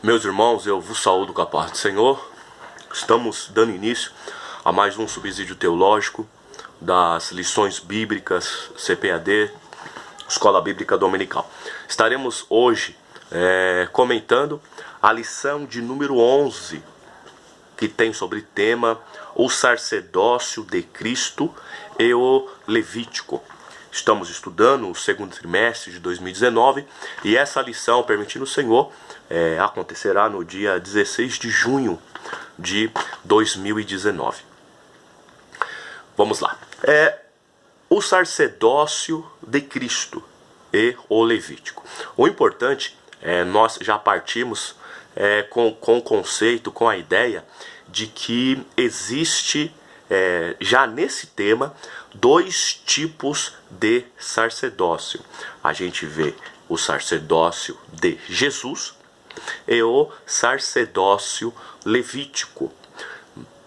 Meus irmãos, eu vos saúdo com a paz do Senhor. Estamos dando início a mais um subsídio teológico das lições bíblicas CPAD, Escola Bíblica Dominical. Estaremos hoje comentando a lição de número 11, que tem sobre tema o sacerdócio de Cristo e o Levítico. Estamos estudando o segundo trimestre de 2019 e essa lição, permitindo o Senhor, acontecerá no dia 16 de junho de 2019. Vamos lá. O sacerdócio de Cristo e o Levítico. O importante nós já partimos com o conceito, com a ideia de que existe já nesse tema dois tipos de sacerdócio. A gente vê o sacerdócio de Jesus e o sacerdócio levítico.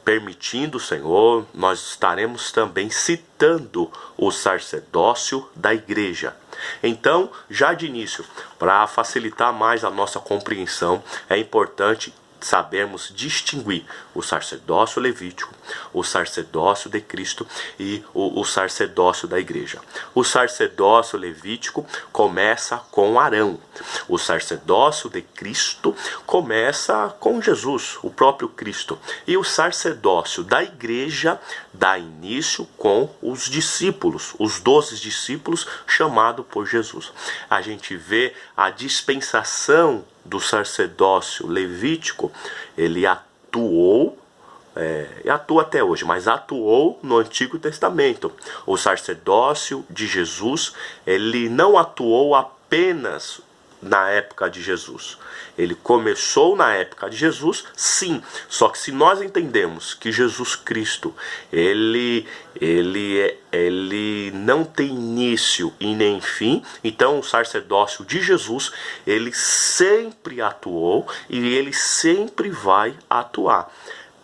Permitindo o Senhor, nós estaremos também citando o sacerdócio da igreja. Então, já de início, para facilitar mais a nossa compreensão, é importante sabermos distinguir o sacerdócio levítico, o sacerdócio de Cristo e o sacerdócio da igreja. O sacerdócio levítico começa com Arão. O sacerdócio de Cristo começa com Jesus, o próprio Cristo. E o sacerdócio da igreja dá início com os discípulos, os 12 discípulos chamados por Jesus. A gente vê a dispensação do sacerdócio levítico. Ele atuou, e atua até hoje, mas atuou no Antigo Testamento. O sacerdócio de Jesus, ele não atuou apenas na época de Jesus. Ele começou na época de Jesus, sim. Só que se nós entendemos que Jesus Cristo, ele não tem início e nem fim, então o sacerdócio de Jesus, ele sempre atuou e ele sempre vai atuar.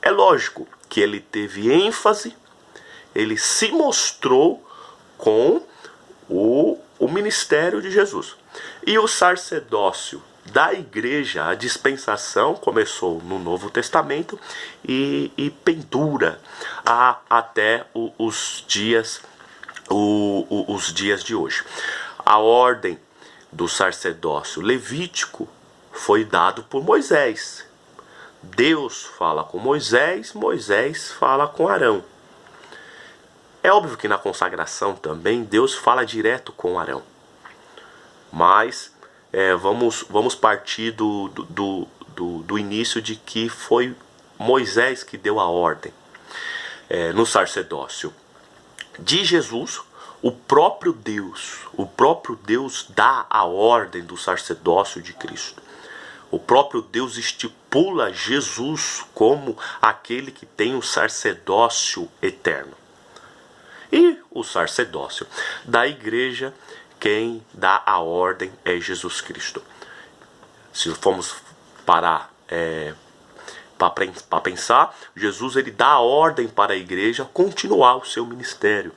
É lógico que ele teve ênfase, ele se mostrou com o ministério de Jesus. E o sacerdócio da igreja, a dispensação, começou no Novo Testamento e pendura até os dias de hoje. A ordem do sacerdócio levítico foi dado por Moisés. Deus fala com Moisés, Moisés fala com Arão. É óbvio que na consagração também Deus fala direto com Arão. Mas vamos partir do início de que foi Moisés que deu a ordem. No sacerdócio de Jesus, o próprio Deus dá a ordem do sacerdócio de Cristo. O próprio Deus estipula Jesus como aquele que tem o sacerdócio eterno. E o sacerdócio da igreja, quem dá a ordem é Jesus Cristo. Se formos parar para pensar, Jesus ele dá a ordem para a igreja continuar o seu ministério.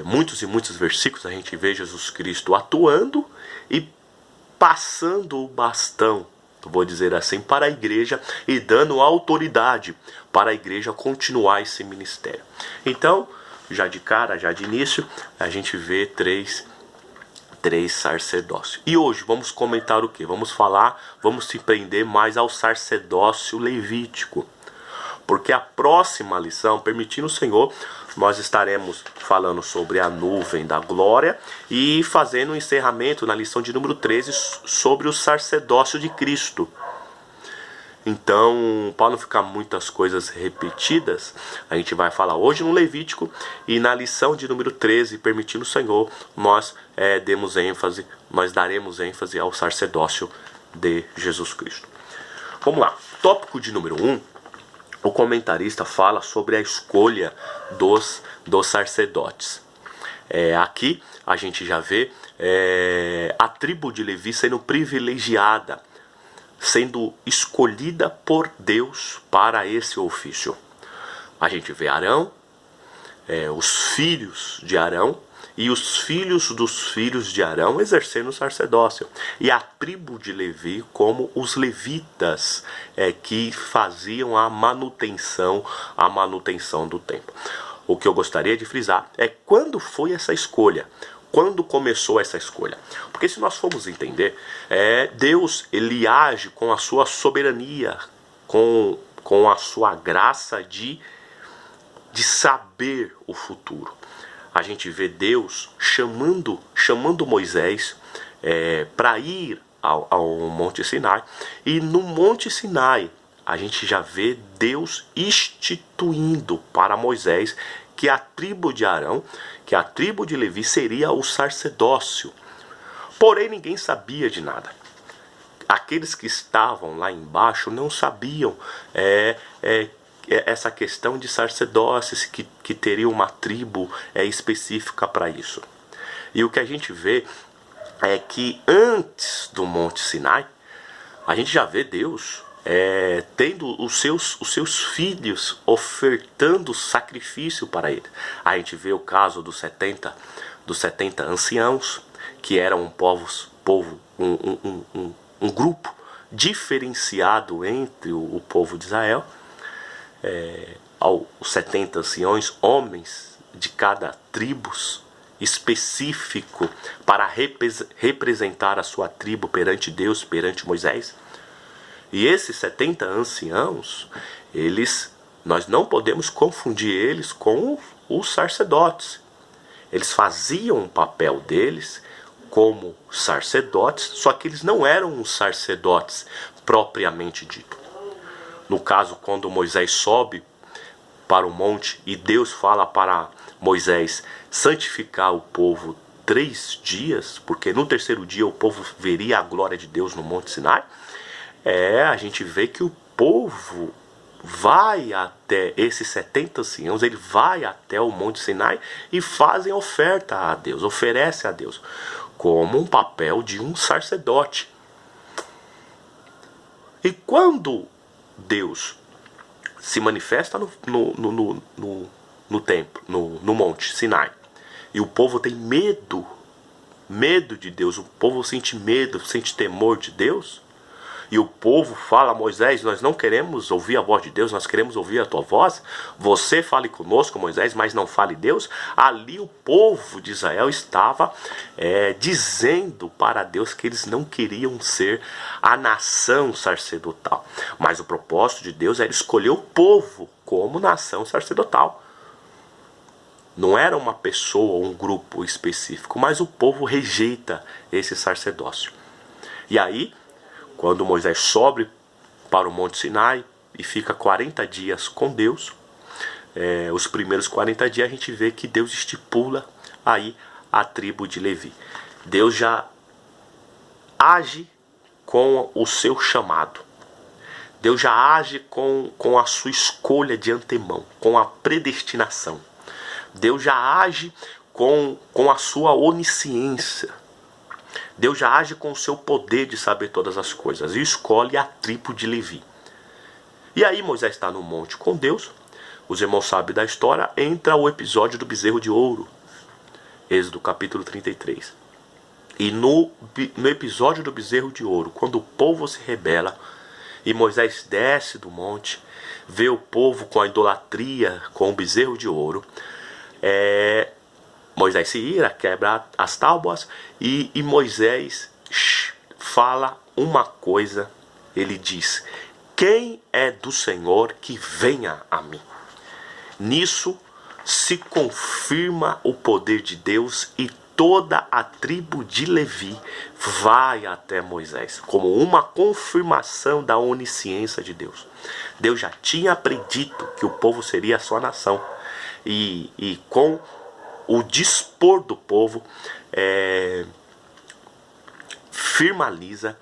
Muitos e muitos versículos a gente vê Jesus Cristo atuando e passando o bastão, vou dizer assim, para a igreja e dando autoridade para a igreja continuar esse ministério. Então, já de cara, já de início, a gente vê três sacerdócios. E hoje vamos comentar o que? Vamos se prender mais ao sacerdócio levítico. Porque a próxima lição, permitindo o Senhor, nós estaremos falando sobre a nuvem da glória e fazendo um encerramento na lição de número 13 sobre o sacerdócio de Cristo. Então, para não ficar muitas coisas repetidas, a gente vai falar hoje no Levítico e na lição de número 13, permitindo o Senhor, nós daremos ênfase ao sacerdócio de Jesus Cristo. Vamos lá. Tópico de número 1, o comentarista fala sobre a escolha dos sacerdotes. Aqui a gente já vê a tribo de Levi sendo privilegiada, sendo escolhida por Deus para esse ofício. A gente vê Arão, os filhos de Arão e os filhos dos filhos de Arão exercendo o sacerdócio, e a tribo de Levi como os levitas que faziam a manutenção do templo. O que eu gostaria de frisar é quando foi essa escolha, quando começou essa escolha. Porque se nós formos entender, Deus ele age com a sua soberania, com a sua graça de saber o futuro. A gente vê Deus chamando Moisés para ir ao Monte Sinai. E no Monte Sinai a gente já vê Deus instituindo para Moisés que a tribo de Arão, que a tribo de Levi seria o sacerdócio. Porém ninguém sabia de nada. Aqueles que estavam lá embaixo não sabiam essa questão de sacerdócios, que teria uma tribo específica para isso. E o que a gente vê é que antes do Monte Sinai, a gente já vê Deus tendo os seus filhos ofertando sacrifício para ele. A gente vê o caso dos 70 anciãos, que eram um grupo diferenciado entre o povo de Israel. Aos 70 anciões, homens de cada tribo específico para representar a sua tribo perante Deus, perante Moisés. E esses 70 anciãos, nós não podemos confundir eles com os sacerdotes. Eles faziam o papel deles como sacerdotes, só que eles não eram os sacerdotes propriamente dito. No caso, quando Moisés sobe para o monte e Deus fala para Moisés santificar o povo 3 dias, porque no terceiro dia o povo veria a glória de Deus no Monte Sinai, a gente vê que o povo vai até esses 70 anciãos, ele vai até o Monte Sinai e fazem oferta a Deus, oferece a Deus, como um papel de um sacerdote. E quando Deus se manifesta no templo, no Monte Sinai, e o povo tem medo de Deus, o povo sente medo, sente temor de Deus, e o povo fala a Moisés: nós não queremos ouvir a voz de Deus, nós queremos ouvir a tua voz. Você fale conosco, Moisés, mas não fale Deus. Ali o povo de Israel estava dizendo para Deus que eles não queriam ser a nação sacerdotal. Mas o propósito de Deus era escolher o povo como nação sacerdotal. Não era uma pessoa ou um grupo específico, mas o povo rejeita esse sacerdócio. E aí, quando Moisés sobe para o Monte Sinai e fica 40 dias com Deus, os primeiros 40 dias a gente vê que Deus estipula aí a tribo de Levi. Deus já age com o seu chamado. Deus já age com a sua escolha de antemão, com a predestinação. Deus já age com a sua onisciência. Deus já age com o seu poder de saber todas as coisas e escolhe a tribo de Levi. E aí Moisés está no monte com Deus. Os irmãos sabem da história. Entra o episódio do bezerro de ouro, Êxodo capítulo 33. E no episódio do bezerro de ouro, quando o povo se rebela e Moisés desce do monte, vê o povo com a idolatria, com o bezerro de ouro, Moisés se ira, quebra as tábuas, e Moisés fala uma coisa. Ele diz: quem é do Senhor que venha a mim? Nisso se confirma o poder de Deus, e toda a tribo de Levi vai até Moisés, como uma confirmação da onisciência de Deus. Deus já tinha predito que o povo seria a sua nação, e com o dispor do povo, firmaliza,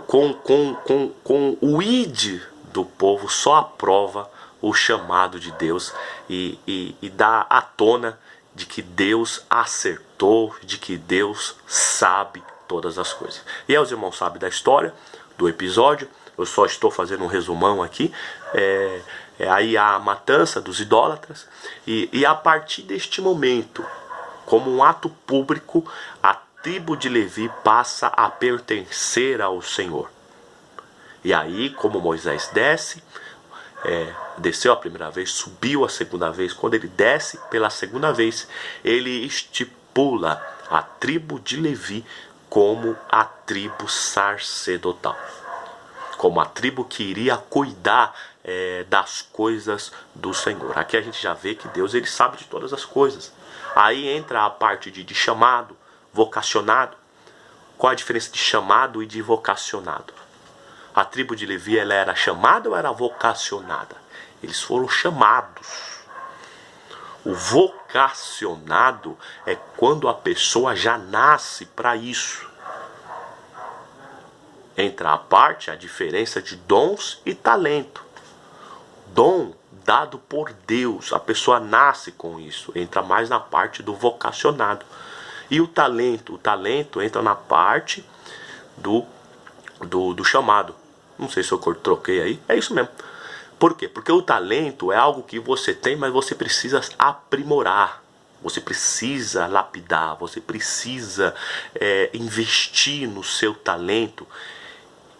com o id do povo, só aprova o chamado de Deus e dá à tona de que Deus acertou, de que Deus sabe todas as coisas. E aí os irmãos sabem da história, do episódio. Eu só estou fazendo um resumão aqui. Aí a matança dos idólatras, e a partir deste momento Como um ato público, a tribo de Levi passa a pertencer ao Senhor. E aí, como Moisés desceu a primeira vez, subiu a segunda vez, quando ele desce pela segunda vez, ele estipula a tribo de Levi como a tribo sacerdotal, como a tribo que iria cuidar das coisas do Senhor. Aqui a gente já vê que Deus, ele sabe de todas as coisas. Aí entra a parte de chamado, vocacionado. Qual a diferença de chamado e de vocacionado? A tribo de Levi, ela era chamada ou era vocacionada? Eles foram chamados. O vocacionado é quando a pessoa já nasce para isso. Entra a diferença de dons e talento. Dom dado por Deus, a pessoa nasce com isso. Entra mais na parte do vocacionado. E o talento entra na parte do chamado. Não sei se eu troquei aí. É isso mesmo. Por quê? Porque o talento é algo que você tem, mas você precisa aprimorar. Você precisa lapidar. Você precisa investir no seu talento.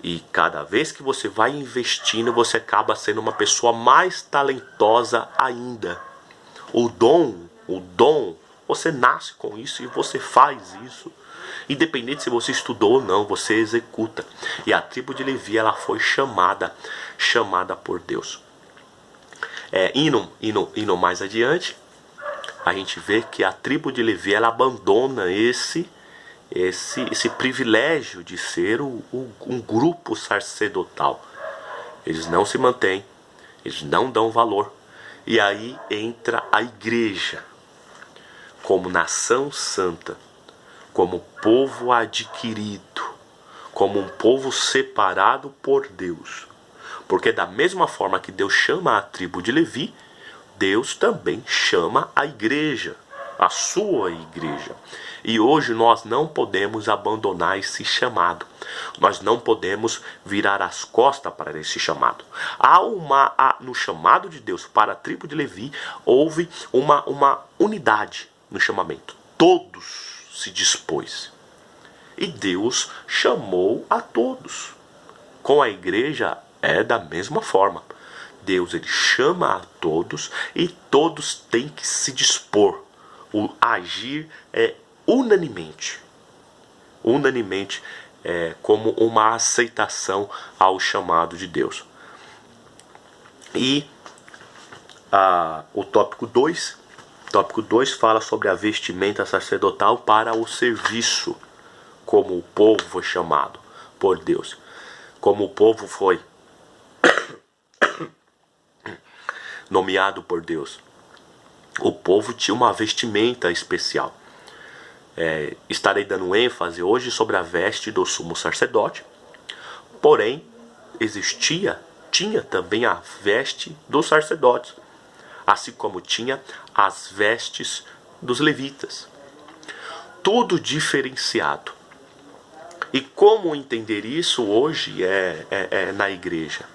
E cada vez que você vai investindo, você acaba sendo uma pessoa mais talentosa ainda. O dom, você nasce com isso e você faz isso. Independente se você estudou ou não, você executa. E a tribo de Levi, ela foi chamada por Deus. Indo mais adiante, a gente vê que a tribo de Levi, ela abandona esse privilégio de ser um grupo sacerdotal. Eles não se mantêm, eles não dão valor. E aí entra a igreja como nação santa, como povo adquirido, como um povo separado por Deus. Porque da mesma forma que Deus chama a tribo de Levi, Deus também chama a igreja, a sua igreja. E hoje nós não podemos abandonar esse chamado. Nós não podemos virar as costas para esse chamado. No chamado de Deus para a tribo de Levi, houve uma unidade no chamamento. Todos se dispôs. E Deus chamou a todos. Com a igreja é da mesma forma. Deus, ele chama a todos e todos têm que se dispor. O agir unanimemente. Unanimemente, como uma aceitação ao chamado de Deus. E o tópico 2. Tópico 2 fala sobre a vestimenta sacerdotal para o serviço, como o povo foi chamado por Deus, como o povo foi nomeado por Deus. O povo tinha uma vestimenta especial. Estarei dando ênfase hoje sobre a veste do sumo sacerdote, porém tinha também a veste dos sacerdotes, assim como tinha as vestes dos levitas. Tudo diferenciado. E como entender isso hoje na igreja?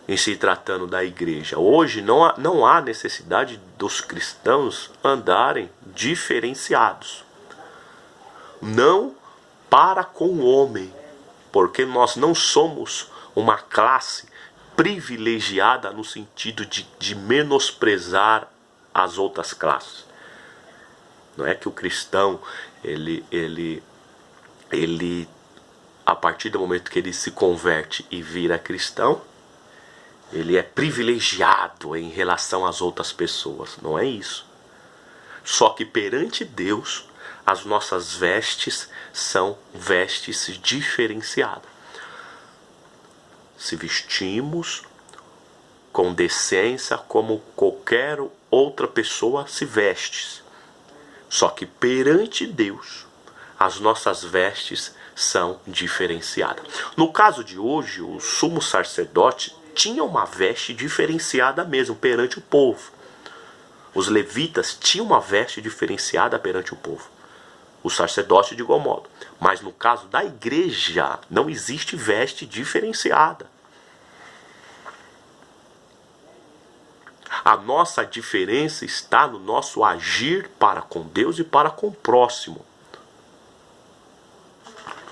Em se tratando da igreja. Hoje não há necessidade dos cristãos andarem diferenciados. Não para com o homem. Porque nós não somos uma classe privilegiada no sentido de menosprezar as outras classes. Não é que o cristão, ele a partir do momento que ele se converte e vira cristão, ele é privilegiado em relação às outras pessoas. Não é isso. Só que perante Deus, as nossas vestes são vestes diferenciadas. Se vestimos com decência como qualquer outra pessoa se veste. Só que perante Deus, as nossas vestes são diferenciadas. No caso de hoje, o sumo sacerdote tinha uma veste diferenciada mesmo perante o povo. Os levitas tinham uma veste diferenciada perante o povo. O sacerdote de igual modo. Mas no caso da igreja, não existe veste diferenciada. A nossa diferença está no nosso agir para com Deus e para com o próximo.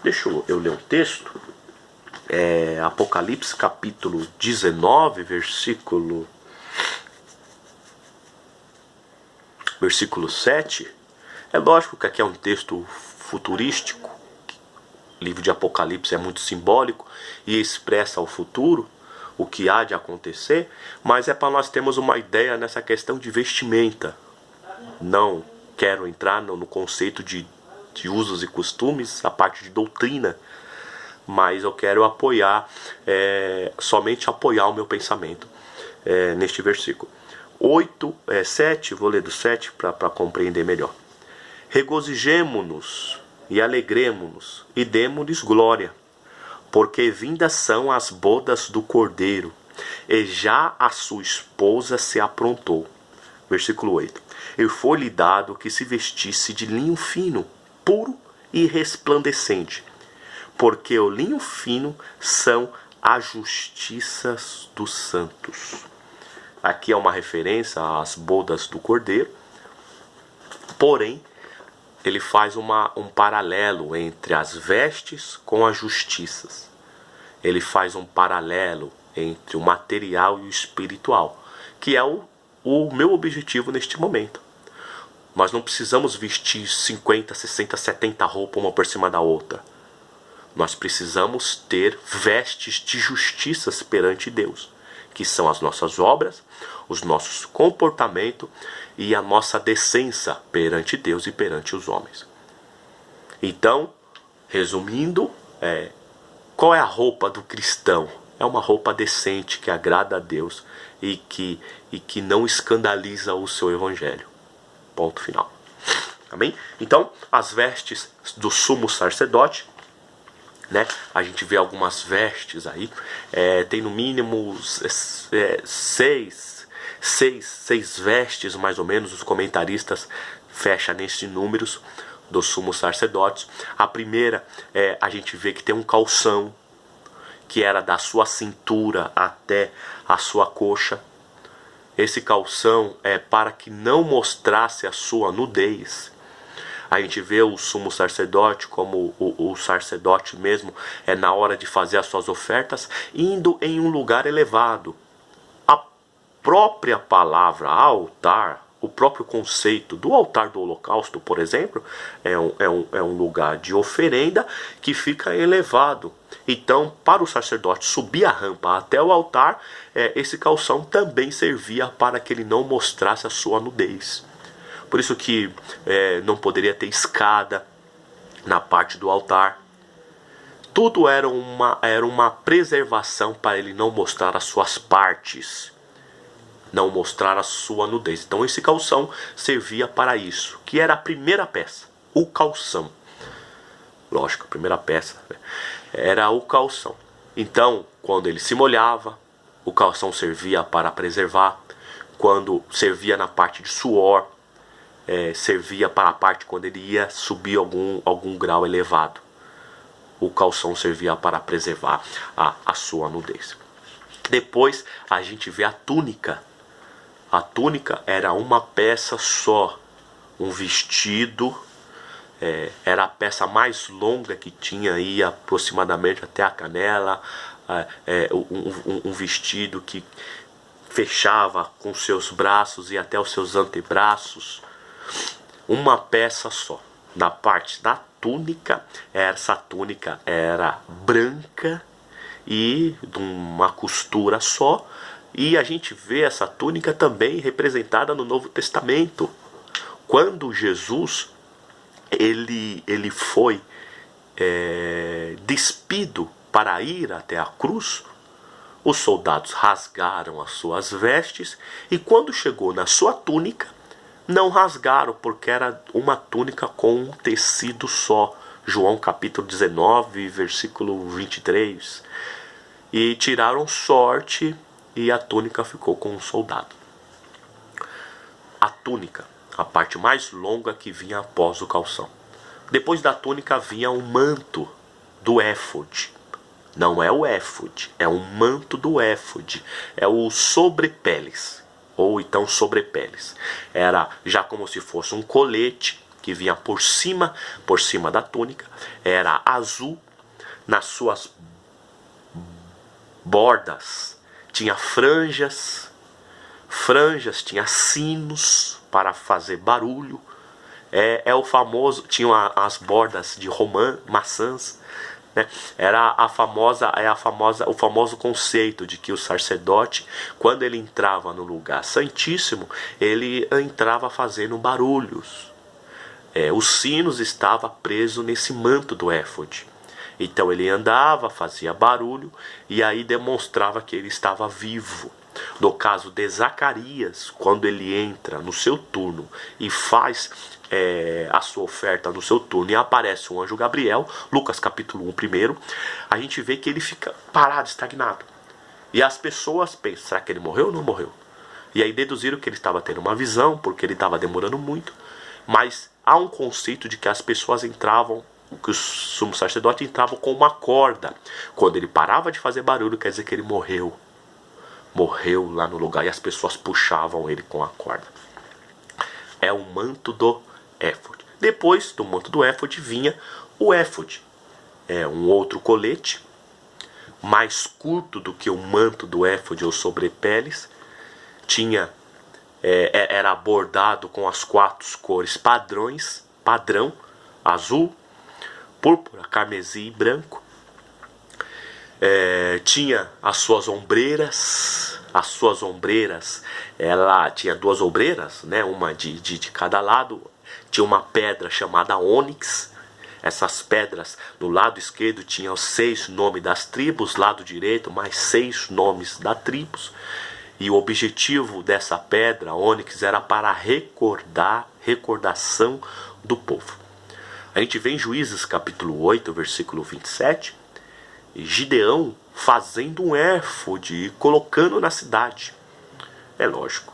Deixa eu ler um texto. Apocalipse capítulo 19, versículo 7. É lógico que aqui é um texto futurístico. O livro de Apocalipse é muito simbólico e expressa o futuro, o que há de acontecer, mas é para nós termos uma ideia nessa questão de vestimenta. Não quero entrar no conceito de usos e costumes, a parte de doutrina, mas eu quero somente apoiar o meu pensamento neste versículo. 7, vou ler do 7 para compreender melhor. Regozijemo-nos e alegremo-nos e demo-lhes glória, porque vindas são as bodas do Cordeiro, e já a sua esposa se aprontou. Versículo 8. E foi-lhe dado que se vestisse de linho fino, puro e resplandecente, porque o linho fino são as justiças dos santos. Aqui é uma referência às bodas do Cordeiro, porém, ele faz um paralelo entre as vestes com as justiças. Ele faz um paralelo entre o material e o espiritual, que é o meu objetivo neste momento. Nós não precisamos vestir 50, 60, 70 roupas uma por cima da outra. Nós precisamos ter vestes de justiças perante Deus, que são as nossas obras, os nossos comportamentos e a nossa decência perante Deus e perante os homens. Então, resumindo, qual é a roupa do cristão? É uma roupa decente, que agrada a Deus e que não escandaliza o seu evangelho. Ponto final. Amém? Então, as vestes do sumo sacerdote, né? A gente vê algumas vestes aí, tem no mínimo seis vestes mais ou menos. Os comentaristas fecham nesses números dos sumos sacerdotes. A primeira, a gente vê que tem um calção, que era da sua cintura até a sua coxa. Esse calção é para que não mostrasse a sua nudez. A gente vê o sumo sacerdote como o sacerdote mesmo, na hora de fazer as suas ofertas, indo em um lugar elevado. A própria palavra altar, o próprio conceito do altar do holocausto, por exemplo, é um lugar de oferenda que fica elevado. Então, para o sacerdote subir a rampa até o altar, esse calção também servia para que ele não mostrasse a sua nudez. Por isso que não poderia ter escada na parte do altar. Tudo era uma preservação para ele não mostrar as suas partes, não mostrar a sua nudez. Então esse calção servia para isso, que era a primeira peça, o calção. Lógico, a primeira peça era o calção. Então, quando ele se molhava, o calção servia para preservar. Quando servia na parte de suor, servia para a parte quando ele ia subir algum grau elevado. O calção servia para preservar a sua nudez. Depois a gente vê a túnica. A túnica era uma peça só, um vestido, era a peça mais longa que tinha, ia aproximadamente até a canela, um vestido que fechava com seus braços e até os seus antebraços. Uma peça só. Na parte da túnica, essa túnica era branca e de uma costura só. E a gente vê essa túnica também representada no Novo Testamento. Quando Jesus ele foi despido para ir até a cruz, os soldados rasgaram as suas vestes e quando chegou na sua túnica, não rasgaram, porque era uma túnica com um tecido só. João capítulo 19, versículo 23. E tiraram sorte e a túnica ficou com um soldado. A túnica, a parte mais longa que vinha após o calção. Depois da túnica vinha o manto do éfode. Não é o éfode, é o manto do éfode. É o sobrepeles. ou então sobrepeles. Era já como se fosse um colete que vinha por cima da túnica. Era azul, nas suas bordas tinha franjas, tinha sinos para fazer barulho. O famoso, tinham as bordas de maçãs, né? Era o famoso conceito de que o sacerdote, quando ele entrava no lugar santíssimo, ele entrava fazendo barulhos. Os sinos estavam presos nesse manto do éfode. Então ele andava, fazia barulho, e aí demonstrava que ele estava vivo. No caso de Zacarias, quando ele entra no seu turno e faz a sua oferta no seu turno, e aparece o anjo Gabriel, Lucas capítulo 1 primeiro, a gente vê que ele fica parado, estagnado. E as pessoas pensam, será que ele morreu ou não morreu? E aí deduziram que ele estava tendo uma visão, porque ele estava demorando muito. Mas há um conceito de que as pessoas entravam, que o sumo sacerdote entrava com uma corda. Quando ele parava de fazer barulho, quer dizer que ele morreu. Morreu lá no lugar, e as pessoas puxavam ele com a corda. É o manto do éfode. Depois do manto do éfode vinha o éfode. É um outro colete, mais curto do que o manto do éfode ou sobrepeles. Era bordado com as 4 cores padrão: azul, púrpura, carmesim e branco. Tinha as suas ombreiras. Ela tinha 2 ombreiras, né? Uma de cada lado. Tinha uma pedra chamada ônix. Essas pedras, no lado esquerdo tinham 6 nomes das tribos, lado direito mais 6 nomes das tribos. E o objetivo dessa pedra ônix era para recordação do povo. A gente vê em Juízes capítulo 8, versículo 27, Gideão fazendo um éfode e colocando na cidade. É lógico,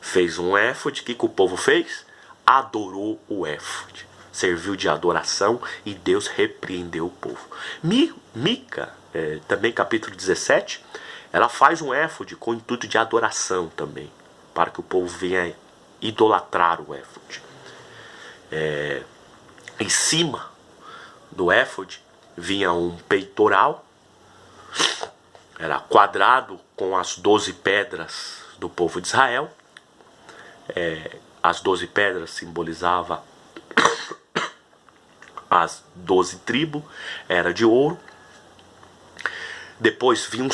fez um éfode, o que o povo fez? Adorou o éfode, serviu de adoração, e Deus repreendeu o povo. Mica, também capítulo 17, ela faz um éfode com o intuito de adoração também, para que o povo venha idolatrar o éfode. Em cima do éfode vinha um peitoral, era quadrado com as 12 pedras do povo de Israel. As 12 pedras simbolizavam as 12 tribos, era de ouro. Depois vinha um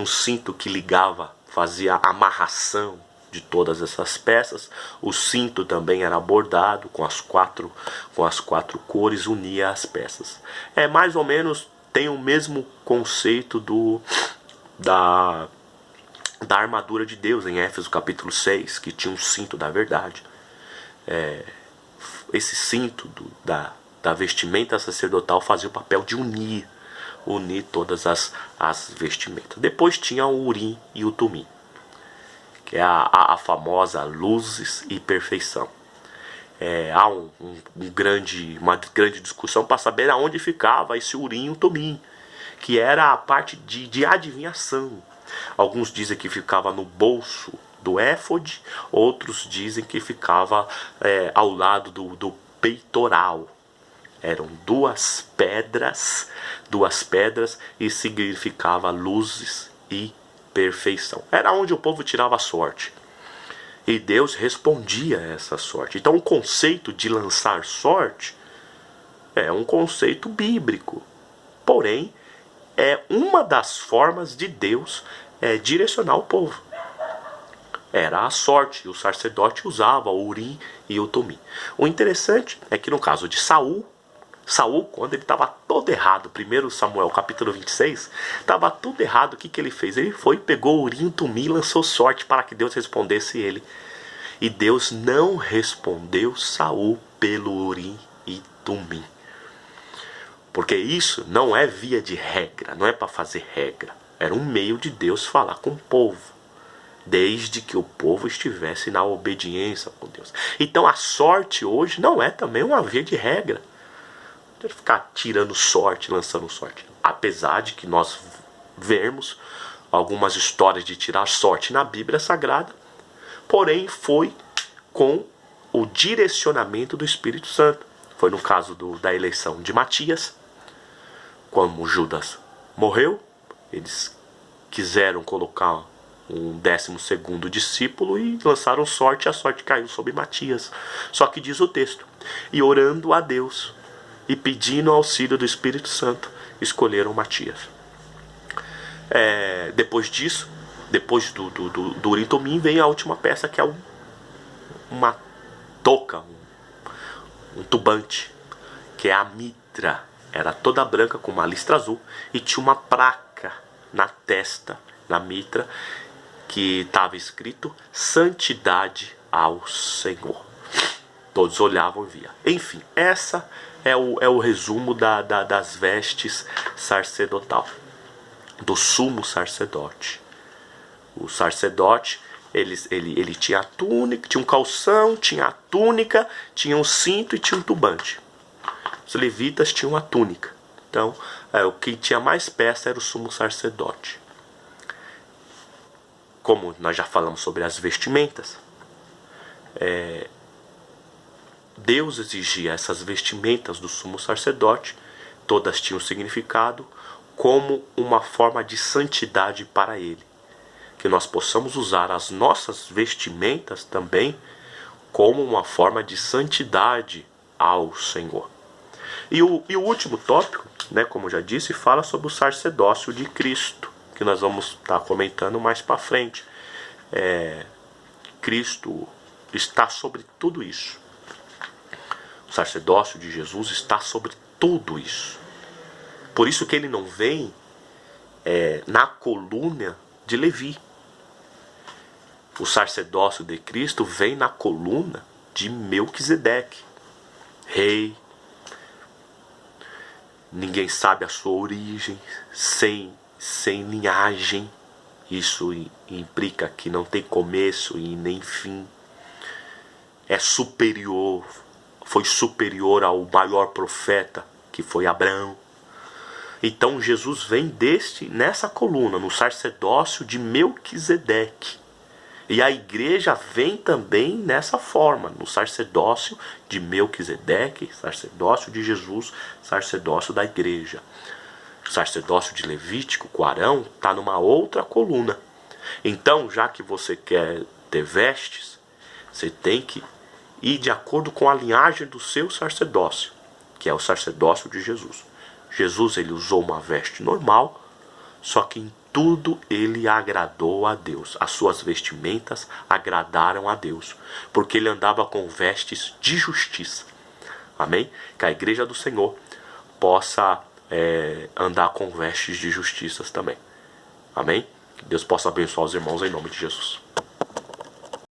cinto que ligava, fazia a amarração de todas essas peças. O cinto também era bordado com as quatro cores, unia as peças. Mais ou menos, tem o mesmo conceito da armadura de Deus em Éfeso capítulo 6, que tinha um cinto da verdade. Esse cinto da vestimenta sacerdotal fazia o papel de unir todas as vestimentas. Depois tinha o Urim e o Tumim, que é a famosa luzes e perfeição. Há uma grande discussão para saber aonde ficava esse Urim e o Tumim, que era a parte de adivinhação. Alguns dizem que ficava no bolso do éfode, outros dizem que ficava ao lado do peitoral. Eram 2 pedras e significava luzes e perfeição. Era onde o povo tirava a sorte. E Deus respondia a essa sorte. Então o conceito de lançar sorte é um conceito bíblico. Porém, é uma das formas de Deus direcionar o povo. Era a sorte. O sacerdote usava o Urim e o Tumim. O interessante é que no caso de Saul, quando ele estava todo errado, 1 Samuel capítulo 26, estava tudo errado, o que ele fez? Ele pegou o Urim e o Tumim e lançou sorte para que Deus respondesse ele. E Deus não respondeu Saul pelo Urim e Tumim. Porque isso não é via de regra, não é para fazer regra. Era um meio de Deus falar com o povo, desde que o povo estivesse na obediência com Deus. Então a sorte hoje não é também uma via de regra. Não é ficar tirando sorte, lançando sorte. Apesar de que nós vermos algumas histórias de tirar sorte na Bíblia Sagrada, porém foi com o direcionamento do Espírito Santo. Foi no caso da eleição de Matias, quando Judas morreu, eles quiseram colocar um 12º discípulo e lançaram sorte, e a sorte caiu sobre Matias. Só que diz o texto, e orando a Deus e pedindo auxílio do Espírito Santo, escolheram Matias. Depois disso, depois do Urim Tumim, vem a última peça, que é uma touca, um tubante, que é a mitra. Era toda branca com uma listra azul e tinha uma placa na testa, na mitra, que estava escrito santidade ao Senhor. Todos olhavam e viam. Enfim, essa é o resumo das vestes sacerdotal, do sumo sacerdote. O sacerdote, ele tinha a túnica, tinha um calção, tinha a túnica, tinha um cinto e tinha um turbante. Os levitas tinham a túnica. Então, o que tinha mais peça era o sumo sacerdote. Como nós já falamos sobre as vestimentas, Deus exigia essas vestimentas do sumo sacerdote, todas tinham significado, como uma forma de santidade para ele. Que nós possamos usar as nossas vestimentas também como uma forma de santidade ao Senhor. E o último tópico, né, como eu já disse, fala sobre o sacerdócio de Cristo, que nós vamos estar comentando mais para frente. Cristo está sobre tudo isso. O sacerdócio de Jesus está sobre tudo isso. Por isso que ele não vem na coluna de Levi. O sacerdócio de Cristo vem na coluna de Melquisedeque, rei. Ninguém sabe a sua origem, sem linhagem. Isso implica que não tem começo e nem fim. É superior, foi superior ao maior profeta, que foi Abraão. Então Jesus vem nessa coluna, no sacerdócio de Melquisedeque. E a igreja vem também nessa forma, no sacerdócio de Melquisedeque, sacerdócio de Jesus, sacerdócio da igreja. O sacerdócio de Levítico, com Arão, está numa outra coluna. Então, já que você quer ter vestes, você tem que ir de acordo com a linhagem do seu sacerdócio, que é o sacerdócio de Jesus. Jesus, ele usou uma veste normal, só que em tudo ele agradou a Deus. As suas vestimentas agradaram a Deus, porque ele andava com vestes de justiça. Amém? Que a igreja do Senhor possa andar com vestes de justiça também. Amém? Que Deus possa abençoar os irmãos em nome de Jesus.